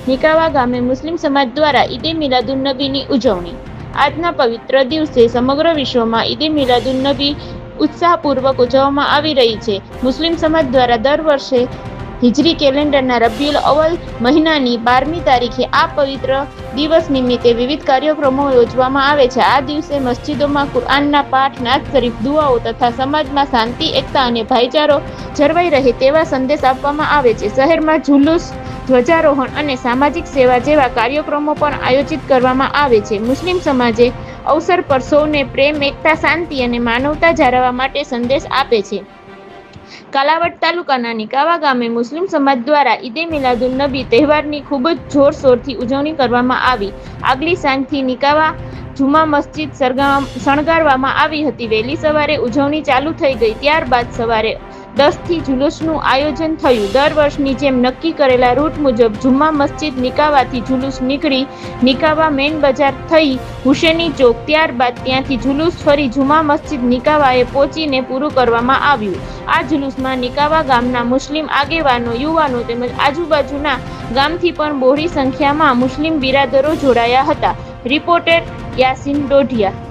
નિકાવા ગામે મુસ્લિમ સમાજ દ્વારા ઈદે મિલાદુન્નબીની ઉજવણી। આજના પવિત્ર દિવસે સમગ્ર વિશ્વમાં ઈદે મિલાદુન્નબી ઉત્સાહપૂર્વક ઉજવવામાં આવી રહી છે। મુસ્લિમ સમાજ દ્વારા દર વર્ષે હિજરી કેલેન્ડરના રબીઉલ અવ્વલ મહિનાની 12મી તારીખે આ પવિત્ર દિવસ નિમિત્તે વિવિધ કાર્યક્રમો યોજવામાં આવે છે। આ દિવસે મસ્જિદોમાં કુરઆનના પાઠ, નાત શરીફ, દુઆઓ તથા સમાજમાં શાંતિ, એકતા અને ભાઈચારો જળવાઈ રહે તેવા સંદેશ આપવામાં આવે છે। શહેરમાં જુલુસ, ધ્વજારોહણ અને સામાજિક સેવા જેવા કાર્યક્રમો પણ આયોજિત કરવામાં આવે છે। મુસ્લિમ સમાજે અવસર પર સૌને પ્રેમ, એકતા, શાંતિ અને માનવતા જાળવવા માટે સંદેશ આપે છે। કાલાવડ તાલુકાના નિકાવા ગામે મુસ્લિમ સમાજ દ્વારા ઈદે મિલાદુન્નબી તહેવારની ખૂબ જ જોરશોરથી ઉજવણી કરવામાં આવી। આગલી સાંજથી નિકાવા જુમા મસ્જિદ શણગારવામાં આવી હતી। વહેલી સવારે ઉજવણી ચાલુ થઈ ગઈ। ત્યારબાદ સવારે 10થી જુલુસનું આયોજન થયું। દર વર્ષની જેમ નક્કી કરેલા રૂટ મુજબ જુમ્મા મસ્જિદ નિકાવાથી જુલુસ નીકળી નિકાવા મેઇન બજાર થઈ હુસેની ચોક, ત્યારબાદ ત્યાંથી જુલુસ ફરી જુમા મસ્જિદ નિકાવાએ પહોંચીને પૂરું કરવામાં આવ્યું। આ જુલુસમાં નિકાવા ગામના મુસ્લિમ આગેવાનો, યુવાનો તેમજ આજુબાજુના ગામથી પણ બહોળી સંખ્યામાં મુસ્લિમ બિરાદરો જોડાયા હતા। રિપોર્ટર યાસીન ડોઢિયા।